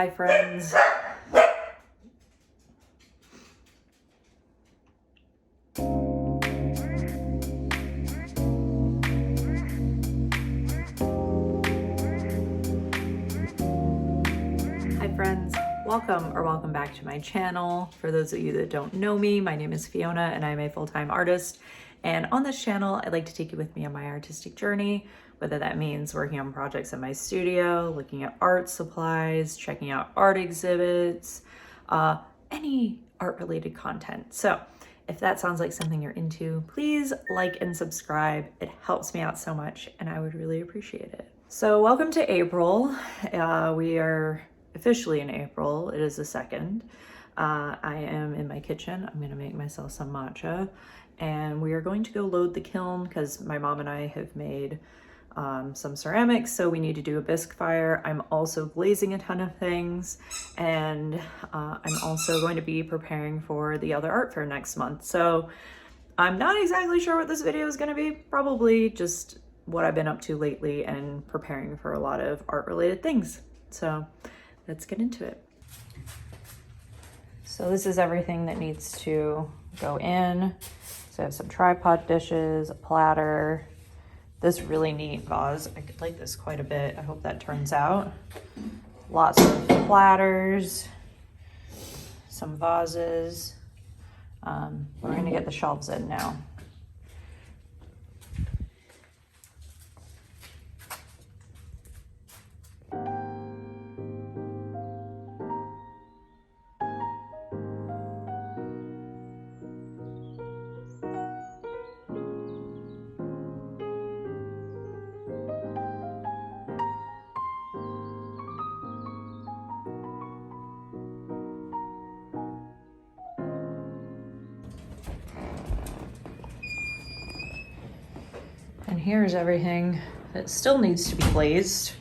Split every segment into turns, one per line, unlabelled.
Hi friends. Welcome back to my channel. For those of you that don't know me, my name is Fiona and I'm a full-time artist. And on this channel, I'd like to take you with me on my artistic journey, whether that means working on projects in my studio, looking at art supplies, checking out art exhibits, any art-related content. So if that sounds like something you're into, please like and subscribe. It helps me out so much and I would really appreciate it. So welcome to April. We are officially in April. It is the 2nd. I am in my kitchen. I'm gonna make myself some matcha and we are going to go load the kiln because my mom and I have made some ceramics, so we need to do a bisque fire. I'm also glazing a ton of things and I'm also going to be preparing for the other art fair next month. So I'm not exactly sure what this video is going to be, probably just what I've been up to lately and preparing for a lot of art related things. So let's get into it. So this is everything that needs to go in. So I have some tripod dishes, a platter, this really neat vase. I could like this quite a bit. I hope that turns out. Lots of platters, some vases. We're gonna get the shelves in now. And here's everything that still needs to be glazed.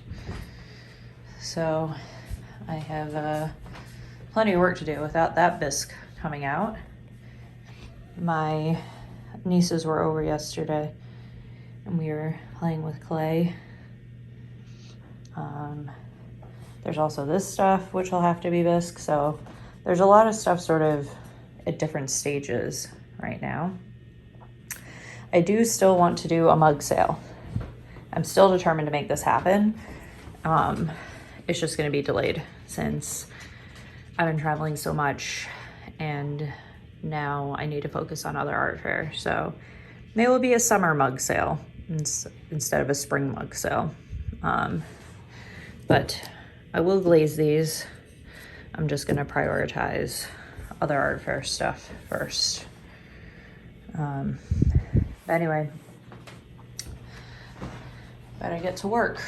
So I have plenty of work to do without that bisque coming out. My nieces were over yesterday and we were playing with clay. There's also this stuff which will have to be bisque. So there's a lot of stuff sort of at different stages right now. I do still want to do a mug sale. I'm still determined to make this happen. It's just gonna be delayed since I've been traveling so much and now I need to focus on other art fairs. So maybe it will be a summer mug sale instead of a spring mug sale. But I will glaze these. I'm just gonna prioritize other art fair stuff first. But anyway, better get to work.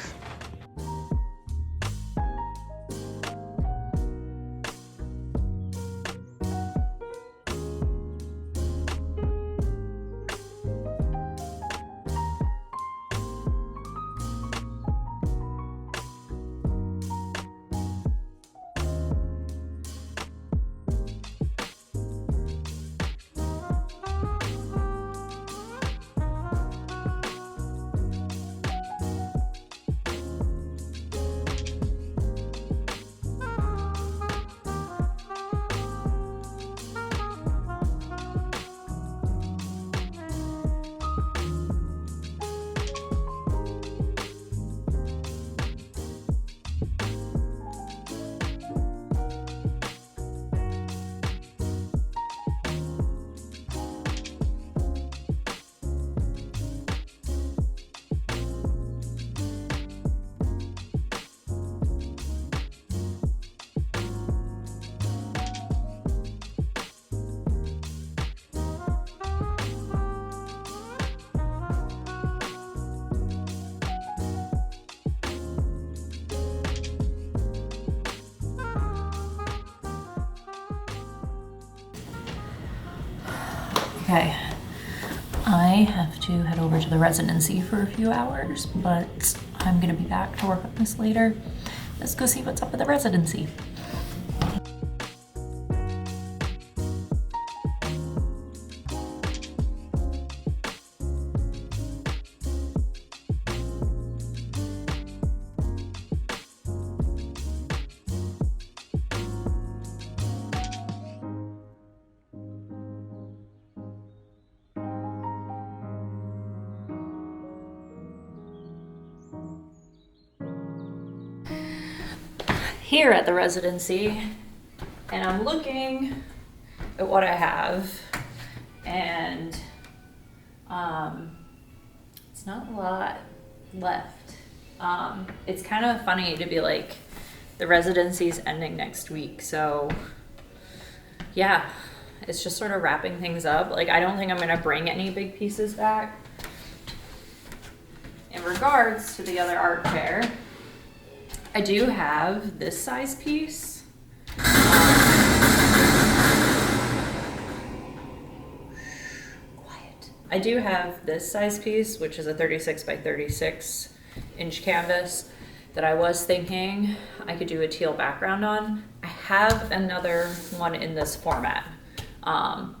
Okay, I have to head over to the Residency for a few hours, but I'm gonna be back to work on this later. Let's go see what's up at the Residency. here at the Residency, and I'm looking at what I have, and it's not a lot left. It's kind of funny to be like, the Residency's ending next week, so yeah, it's just sort of wrapping things up. Like, I don't think I'm gonna bring any big pieces back. In regards to the other art fair, I do have this size piece. Quiet. I do have this size piece, which is a 36 by 36 inch canvas that I was thinking I could do a teal background on. I have another one in this format,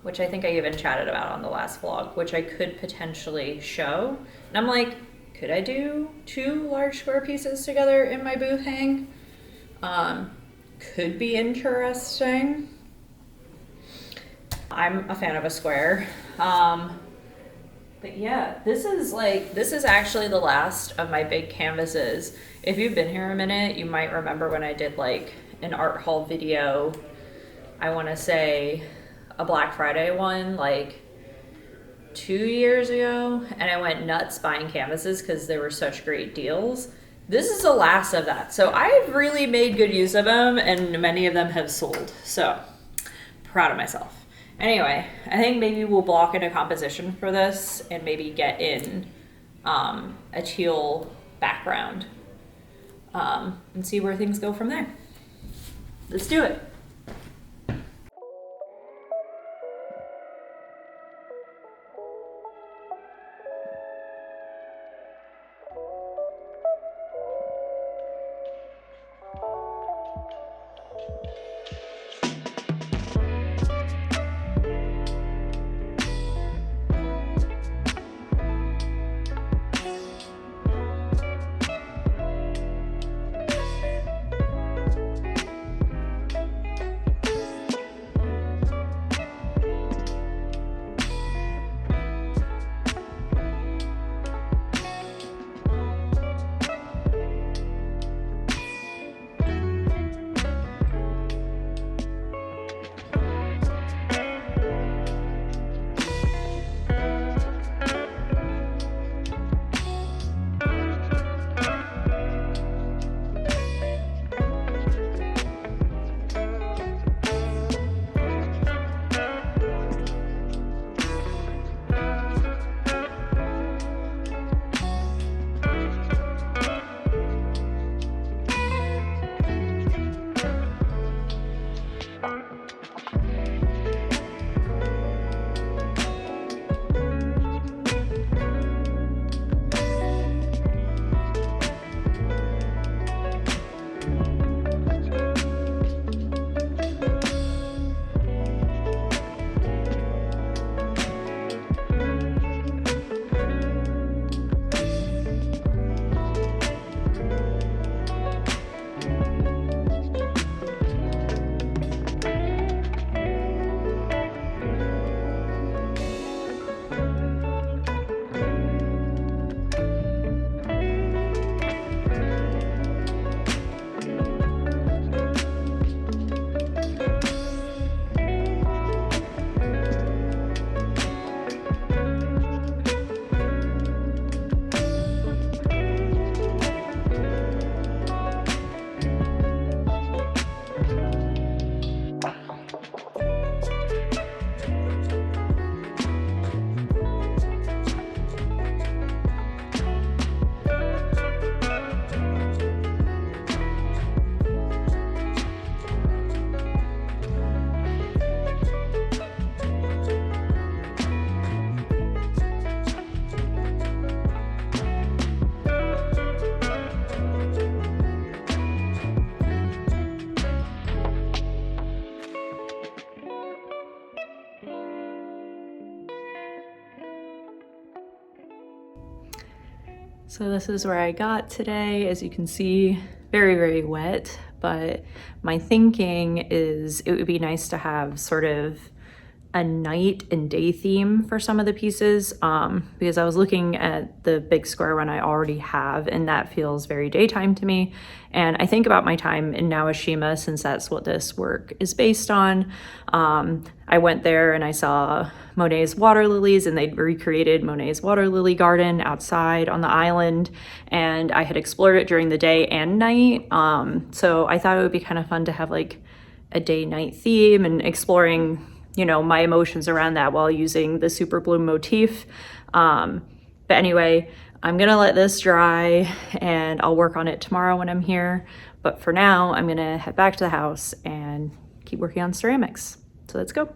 which I think I even chatted about on the last vlog, which I could potentially show. And I'm like, could I do 2 large square pieces together in my booth hang? Could be interesting. I'm a fan of a square. But yeah, this is actually the last of my big canvases. If you've been here a minute, you might remember when I did like an art haul video, I wanna say a Black Friday one, like 2 years ago, and I went nuts buying canvases because they were such great deals. This is the last of that. So I've really made good use of them, and many of them have sold. So proud of myself. Anyway, I think maybe we'll block in a composition for this and maybe get in a teal background and see where things go from there. Let's do it. So this is where I got today. As you can see, very, very wet, but my thinking is it would be nice to have sort of a night and day theme for some of the pieces, because I was looking at the big square one I already have, and that feels very daytime to me. And I think about my time in Naoshima, since that's what this work is based on. I went there and I saw Monet's water lilies, and they'd recreated Monet's water lily garden outside on the island, and I had explored it during the day and night. So I thought it would be kind of fun to have like a day-night theme and exploring, you know, my emotions around that while using the super bloom motif. But anyway, I'm gonna let this dry and I'll work on it tomorrow when I'm here. But for now, I'm gonna head back to the house and keep working on ceramics. So let's go.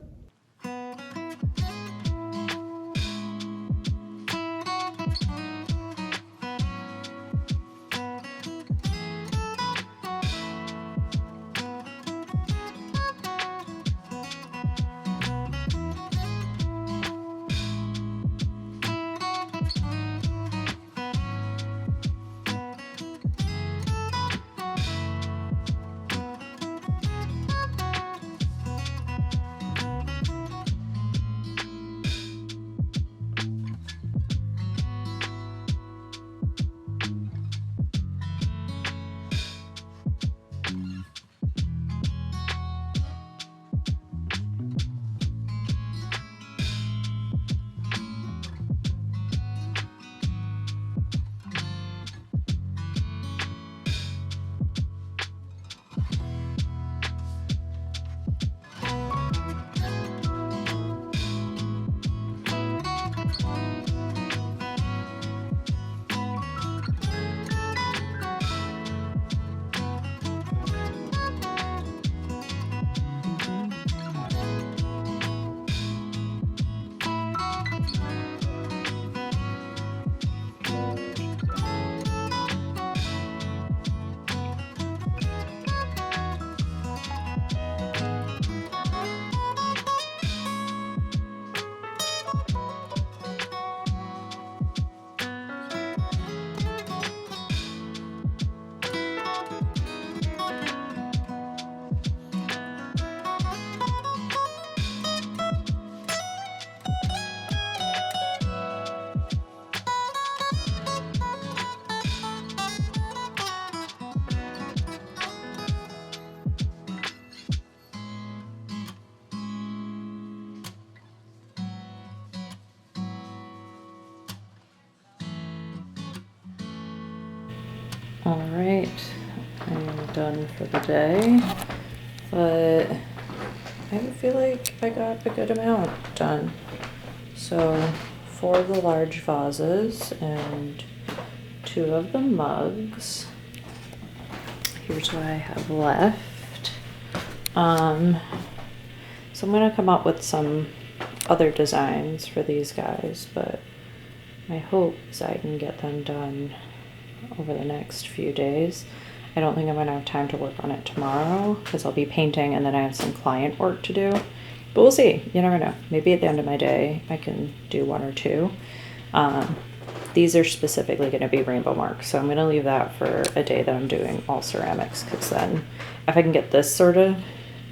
All right, I'm done for the day, but I feel like I got a good amount done. So 4 of the large vases and 2 of the mugs. Here's what I have left. So I'm gonna come up with some other designs for these guys, but my hope is I can get them done over the next few days. I don't think I'm gonna have time to work on it tomorrow because I'll be painting and then I have some client work to do, but we'll see. You never know. Maybe at the end of my day I can do 1 or 2. These are specifically going to be rainbow marks, so I'm going to leave that for a day that I'm doing all ceramics, because then if I can get this sort of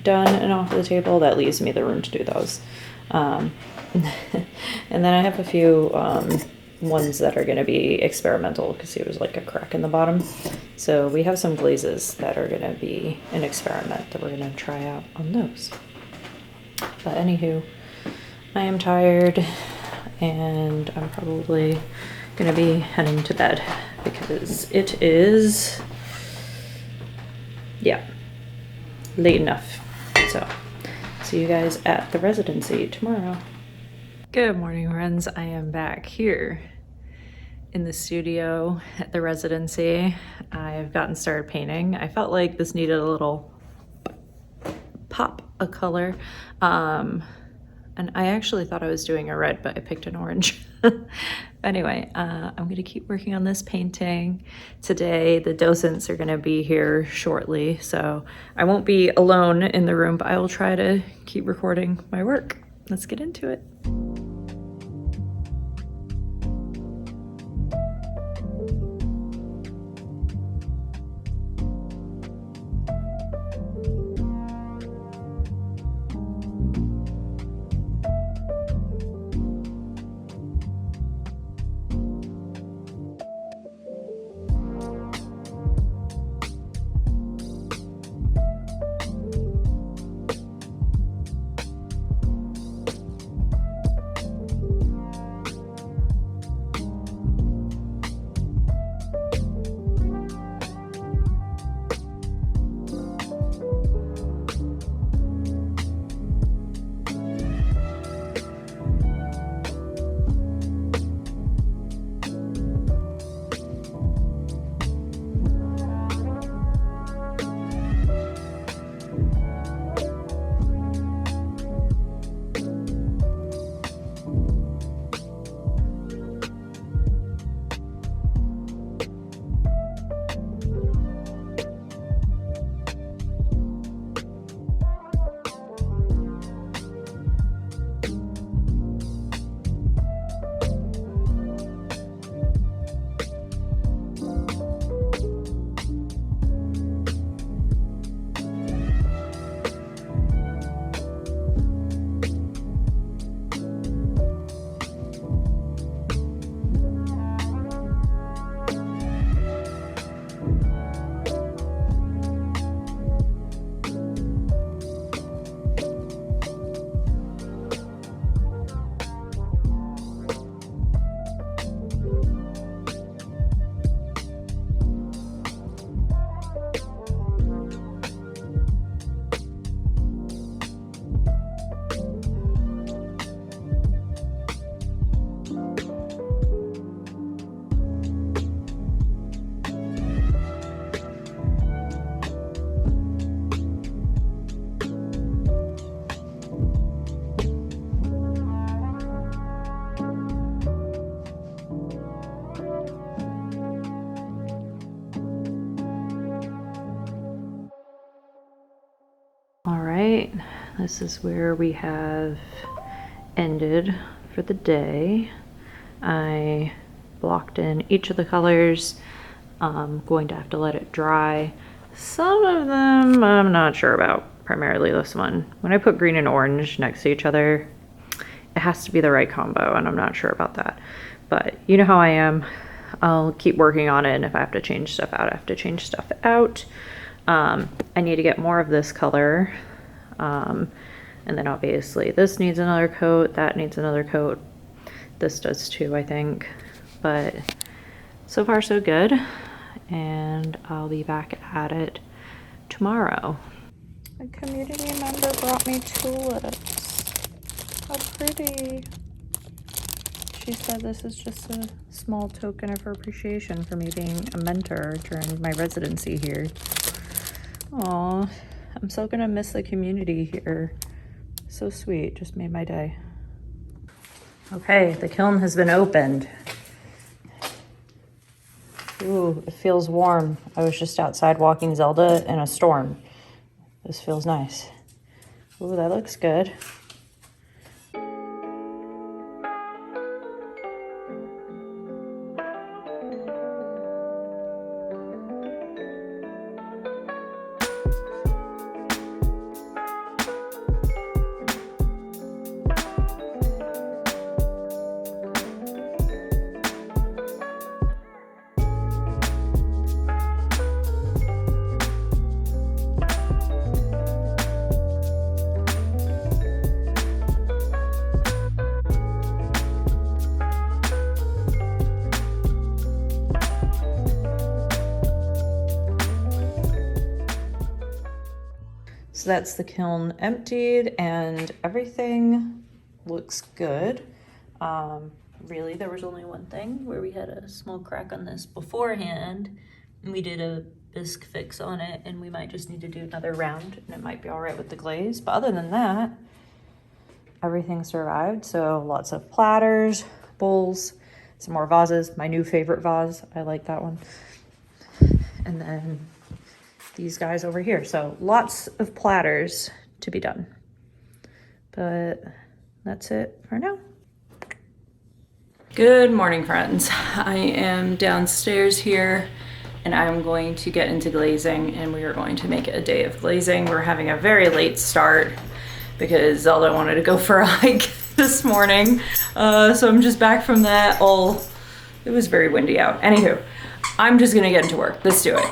done and off the table, that leaves me the room to do those. And then I have a few ones that are going to be experimental, because there was like a crack in the bottom. So we have some glazes that are going to be an experiment that we're going to try out on those. But anywho, I am tired and I'm probably going to be heading to bed because it is, yeah, late enough. So see you guys at the Residency tomorrow. Good morning, friends. I am back here in the studio at the Residency. I've gotten started painting. I felt like this needed a little pop of color. And I actually thought I was doing a red, but I picked an orange. Anyway, I'm gonna keep working on this painting today. The docents are gonna be here shortly, so I won't be alone in the room, but I will try to keep recording my work. Let's get into it. All right, this is where we have ended for the day. I blocked in each of the colors. I'm going to have to let it dry. Some of them I'm not sure about, primarily this one. When I put green and orange next to each other, it has to be the right combo, and I'm not sure about that. But you know how I am. I'll keep working on it, and if I have to change stuff out, I have to change stuff out. I need to get more of this color. And then obviously this needs another coat, that needs another coat. This does too, I think. But so far so good. And I'll be back at it tomorrow. A community member brought me tulips. How pretty. She said this is just a small token of her appreciation for me being a mentor during my residency here. Aw, I'm so gonna miss the community here. So sweet, just made my day. Okay, the kiln has been opened. Ooh, it feels warm. I was just outside walking Zelda in a storm. This feels nice. Ooh, that looks good. So that's the kiln emptied and everything looks good. Really, there was only one thing where we had a small crack on this beforehand, and we did a bisque fix on it, and we might just need to do another round, and it might be all right with the glaze. But other than that, everything survived. So lots of platters, bowls, some more vases. My new favorite vase, I like that one. And then these guys over here. So lots of platters to be done. But that's it for now. Good morning, friends. I am downstairs here and I'm going to get into glazing, and we are going to make it a day of glazing. We're having a very late start because Zelda wanted to go for a hike this morning. So I'm just back from that. It was very windy out. Anywho, I'm just gonna get into work. Let's do it.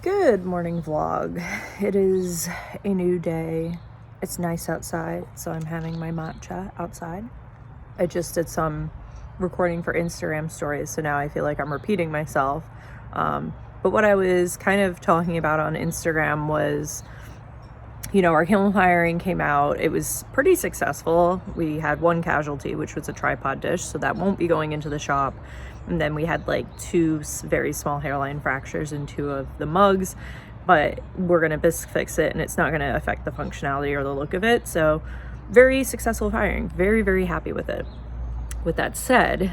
Good morning vlog. It is a new day. It's nice outside, so I'm having my matcha outside. I just did some recording for Instagram stories, so now I feel like I'm repeating myself. But what I was kind of talking about on Instagram was, you know, our kiln firing came out. It was pretty successful. We had one casualty, which was a tripod dish, so that won't be going into the shop. And then we had like 2 very small hairline fractures in 2 of the mugs, but we're gonna bisque fix it and it's not gonna affect the functionality or the look of it. So very successful firing, very, very happy with it. With that said,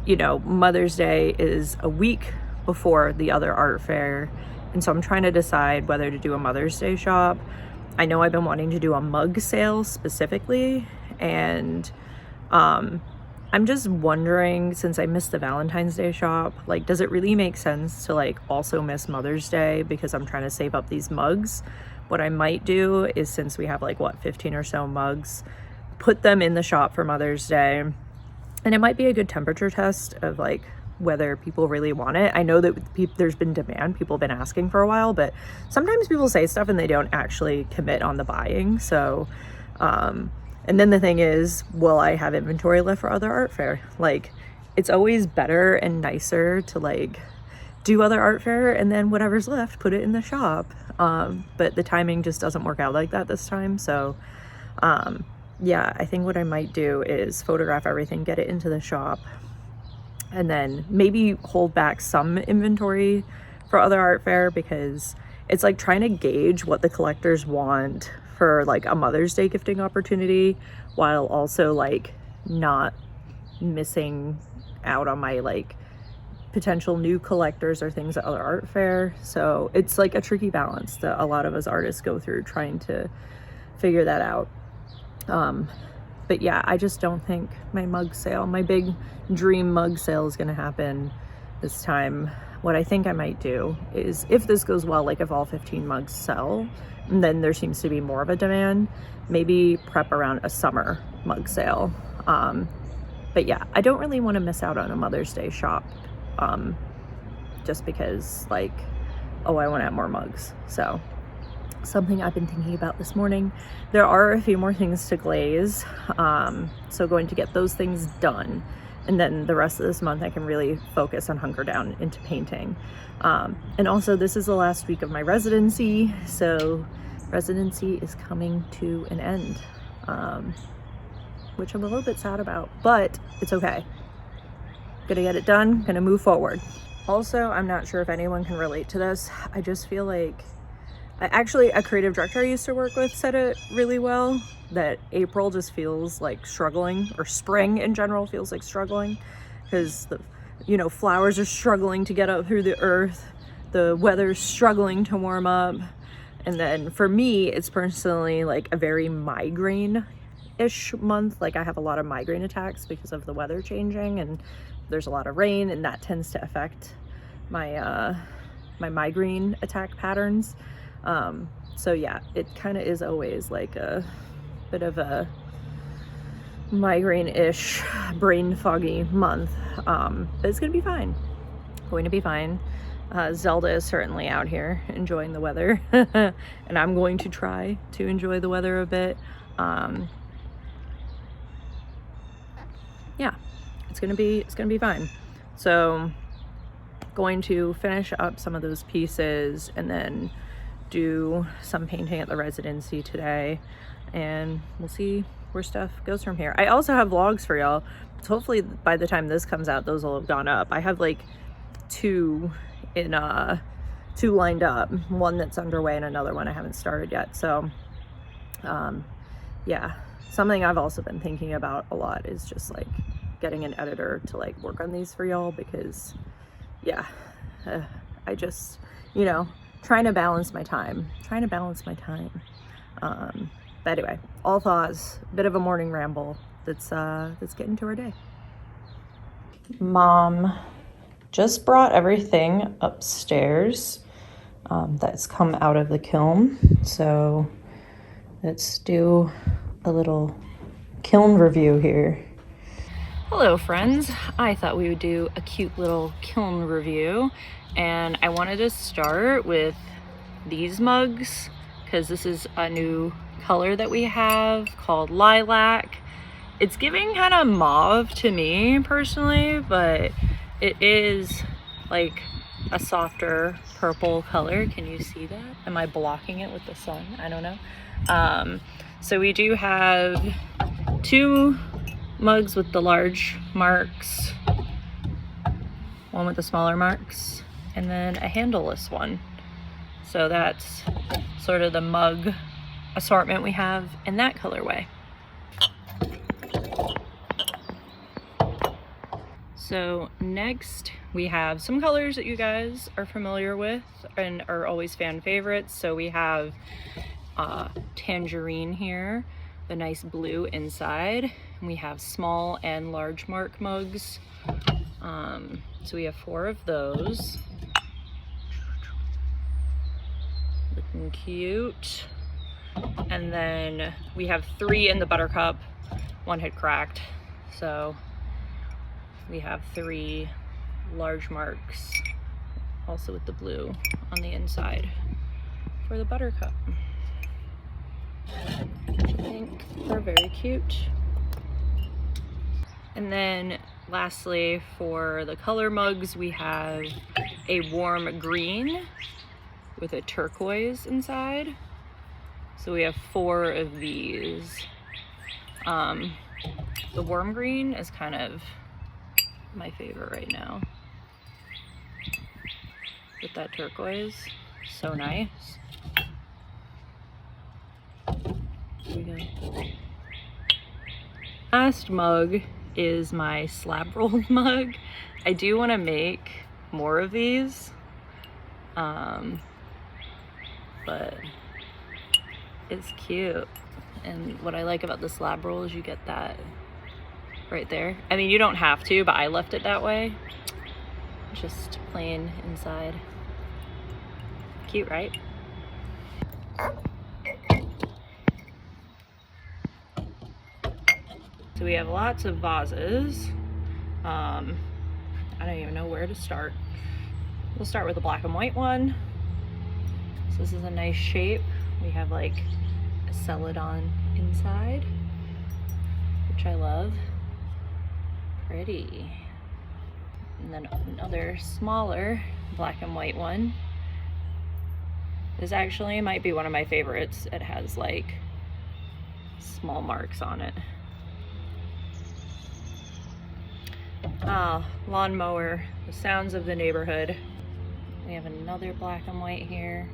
you know, Mother's Day is a week before the other art fair. And so I'm trying to decide whether to do a Mother's Day shop. I know I've been wanting to do a mug sale specifically, and I'm just wondering, since I missed the Valentine's Day shop, like, does it really make sense to like also miss Mother's Day because I'm trying to save up these mugs? What I might do is, since we have like, what, 15 or so mugs, put them in the shop for Mother's Day. And it might be a good temperature test of like whether people really want it. I know that there's been demand, people have been asking for a while, but sometimes people say stuff and they don't actually commit on the buying. So, and then the thing is, will I have inventory left for other art fair? Like, it's always better and nicer to like do other art fair and then whatever's left, put it in the shop. But the timing just doesn't work out like that this time. So, yeah, I think what I might do is photograph everything, get it into the shop, and then maybe hold back some inventory for other art fair, because it's like trying to gauge what the collectors want for like a Mother's Day gifting opportunity, while also like not missing out on my like potential new collectors or things at other art fair. So it's like a tricky balance that a lot of us artists go through trying to figure that out. But yeah, I just don't think my mug sale, my big dream mug sale, is gonna happen this time. What I think I might do is, if this goes well, like if all 15 mugs sell, and then there seems to be more of a demand, maybe prep around a summer mug sale. But yeah, I don't really want to miss out on a Mother's Day shop, just because like, oh, I want to have more mugs. So something I've been thinking about this morning. There are a few more things to glaze, so going to get those things done, and then the rest of this month I can really focus on hunker down into painting. And also, this is the last week of my residency, so residency is coming to an end, which I'm a little bit sad about, but it's okay. Gonna get it done, gonna move forward. Also, I'm not sure if anyone can relate to this. I just feel like, actually, a creative director I used to work with said it really well, that April just feels like struggling, or spring in general feels like struggling, because the, you know, flowers are struggling to get up through the earth, the weather's struggling to warm up. And then for me, it's personally like a very migraine-ish month. Like, I have a lot of migraine attacks because of the weather changing, and there's a lot of rain, and that tends to affect my my migraine attack patterns. So yeah, it kind of is always like a bit of a migraine-ish, brain foggy month, but it's gonna be fine. Going to be fine. Zelda is certainly out here enjoying the weather, and I'm going to try to enjoy the weather a bit. Yeah, it's gonna be fine. So going to finish up some of those pieces and then do some painting at the Residency today, and we'll see where stuff goes from here. I also have vlogs for y'all, so hopefully by the time this comes out, those will have gone up. I have like two lined up, one that's underway and another one I haven't started yet. So yeah, something I've also been thinking about a lot is just like getting an editor to like work on these for y'all, because yeah, I just, you know, trying to balance my time. But anyway, all thoughts, bit of a morning ramble that's getting to our day. Mom just brought everything upstairs that's come out of the kiln. So let's do a little kiln review here. Hello friends, I thought we would do a cute little kiln review, and I wanted to start with these mugs because this is a new color that we have called lilac. It's giving kind of mauve to me personally, but it is like a softer purple color. Can you see that? Am I blocking it with the sun? I don't know. So we do have two mugs with the large marks, one with the smaller marks, and then a handleless one. So that's sort of the mug assortment we have in that colorway. So next we have some colors that you guys are familiar with and are always fan favorites. So we have tangerine here, the nice blue inside. And we have small and large mark mugs. So we have 4 of those. Looking cute. And then we have 3 in the buttercup. 1 had cracked. So we have 3 large marks, also with the blue on the inside for the buttercup. I think they're very cute. And then lastly, for the color mugs, we have a warm green with a turquoise inside. So we have 4 of these. The warm green is kind of my favorite right now. With that turquoise, so nice. Here we go. Last mug is my slab rolled mug. I do want to make more of these, but it's cute. And what I like about the slab roll is you get that right there. I mean, you don't have to, but I left it that way. Just plain inside. Cute, right? So we have lots of vases. I don't even know where to start. We'll start with the black and white one. So this is a nice shape. We have like a celadon inside, which I love. Pretty. And then another smaller black and white one. This actually might be one of my favorites. It has like small marks on it. Ah, lawnmower, the sounds of the neighborhood. We have another black and white here.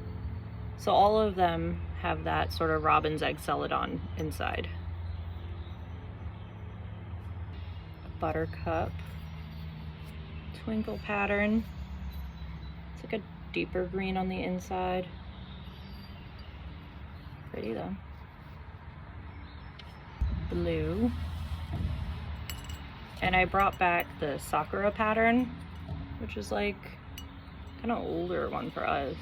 So all of them have that sort of robin's egg celadon inside. A buttercup, twinkle pattern. It's like a deeper green on the inside. Pretty though. Blue. And I brought back the sakura pattern, which is like kind of older one for us.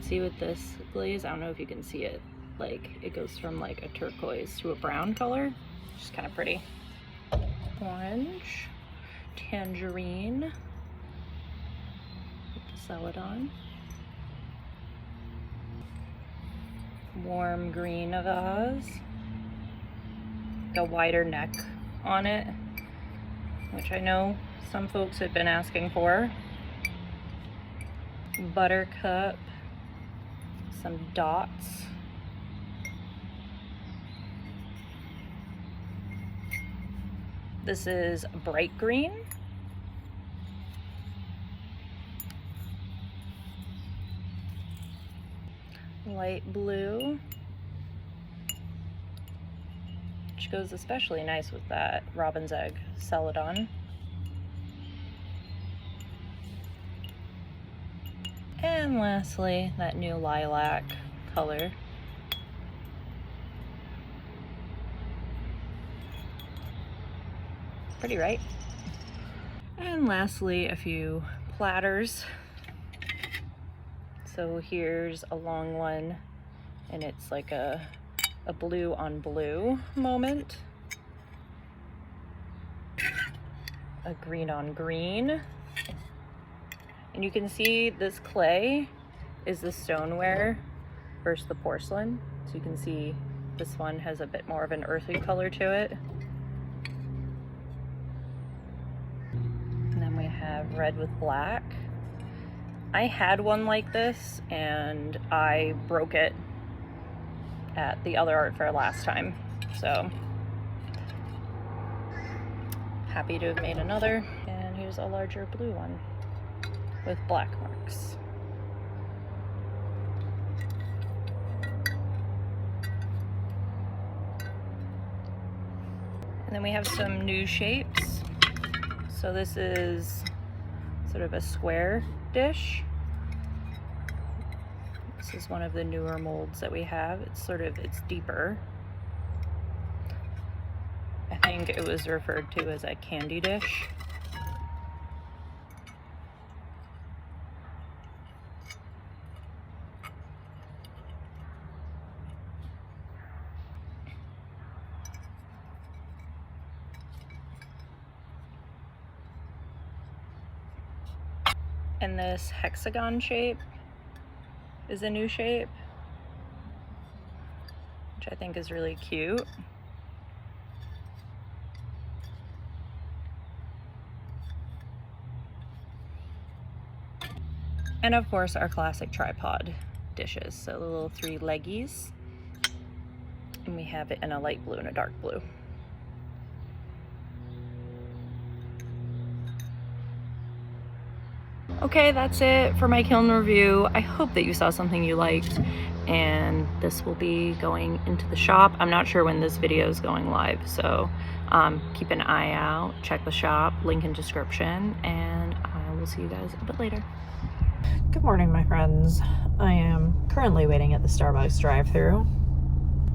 See with this glaze, I don't know if you can see it, like it goes from like a turquoise to a brown color, which is kind of pretty. Orange, tangerine, with the celadon. Warm green vase. A wider neck on it, which I know some folks have been asking for. Buttercup, some dots. This is bright green. Light blue. Which goes especially nice with that robin's egg celadon. And lastly, that new lilac color. Pretty, right? And lastly, a few platters. So here's a long one, and it's like a blue on blue moment. a green on green. And you can see this clay is the stoneware versus the porcelain. So you can see this one has a bit more of an earthy color to it. And then we have red with black. I had one like this and I broke it at the other art fair last time. So happy to have made another. And here's a larger blue one with black marks. And then we have some new shapes. So this is sort of a square dish. This is one of the newer molds that we have. It's deeper. I think it was referred to as a candy dish. And this hexagon shape is a new shape, which I think is really cute. And of course our classic tripod dishes, so the little 3 leggies. And we have it in a light blue and a dark blue. Okay, that's it for my kiln review. I hope that you saw something you liked, and this will be going into the shop. I'm not sure when this video is going live, so keep an eye out, check the shop, link in description, and I will see you guys a bit later. Good morning, my friends. I am currently waiting at the Starbucks drive-thru.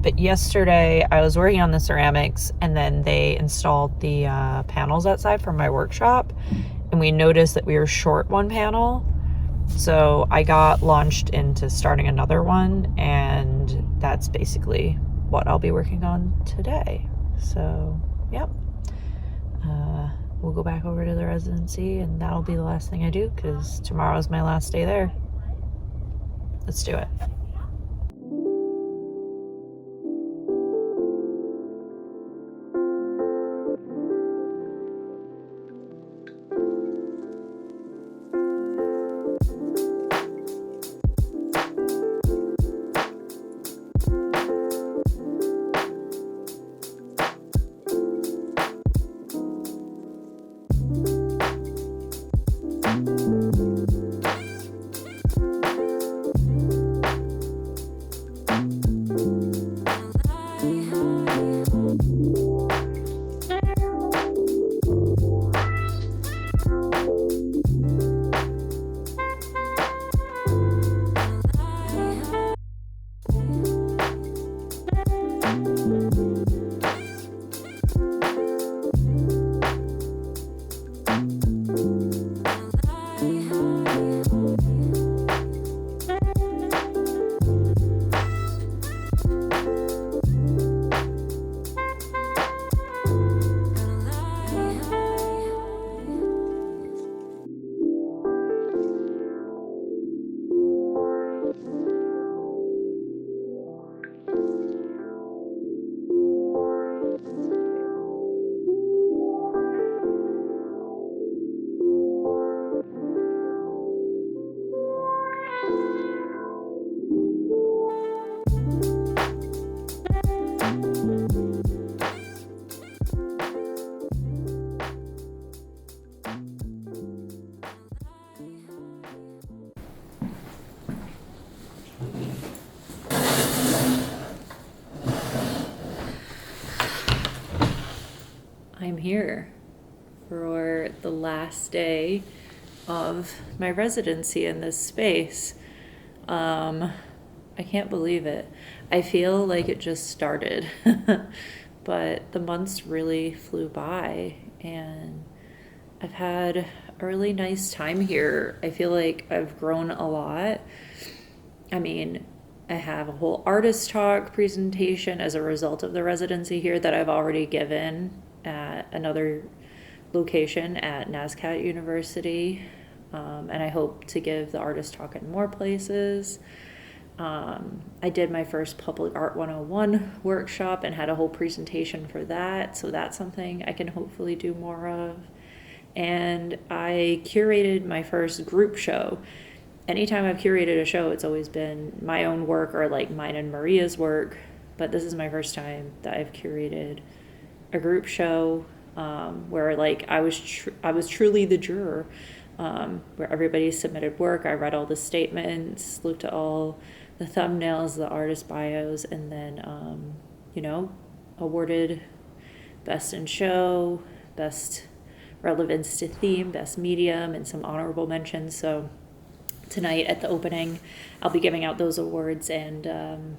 But yesterday I was working on the ceramics, and then they installed the panels outside from my workshop, and we noticed that we were short one panel. So I got launched into starting another one, and that's basically what I'll be working on today. So, yep. We'll go back over to the residency, and that'll be the last thing I do, because tomorrow is my last day there. Let's do it. I'm here for the last day of my residency in this space. I can't believe it. I feel like it just started, but the months really flew by, and I've had a really nice time here. I feel like I've grown a lot. I mean, I have a whole artist talk presentation as a result of the residency here that I've already given at another location at NASCAT University, and I hope to give the artist talk in more places. I did my first Public Art 101 workshop and had a whole presentation for that, so that's something I can hopefully do more of. And I curated my first group show. Anytime I've curated a show, it's always been my own work or like mine and Maria's work, but this is my first time that I've curated a group show, where like I was truly the juror, where everybody submitted work. I read all the statements, looked at all the thumbnails, the artist bios, and then awarded best in show, best relevance to theme, best medium, and some honorable mentions. So tonight at the opening, I'll be giving out those awards and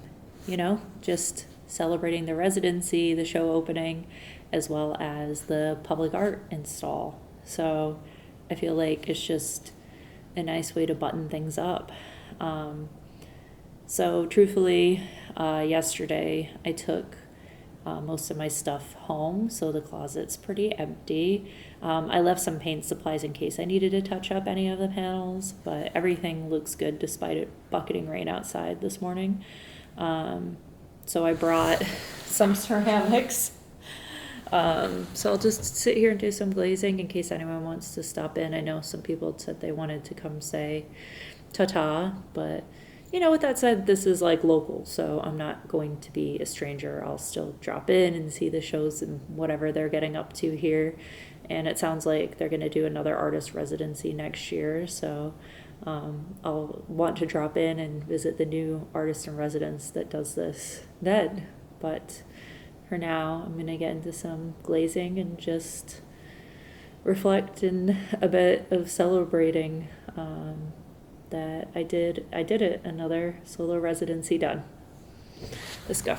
just celebrating the residency, the show opening, as well as the public art install. So I feel like it's just a nice way to button things up. So truthfully, yesterday I took most of my stuff home, so the closet's pretty empty. I left some paint supplies in case I needed to touch up any of the panels, but everything looks good despite it bucketing rain outside this morning. So I brought some ceramics. So I'll just sit here and do some glazing in case anyone wants to stop in. I know some people said they wanted to come say ta-ta, but with that said, this is like local, so I'm not going to be a stranger. I'll still drop in and see the shows and whatever they're getting up to here. And it sounds like they're going to do another artist residency next year, so I'll want to drop in and visit the new artist in residence that does this then. But for now, I'm going to get into some glazing and just reflect in a bit of celebrating that I did it, another solo residency done. Let's go.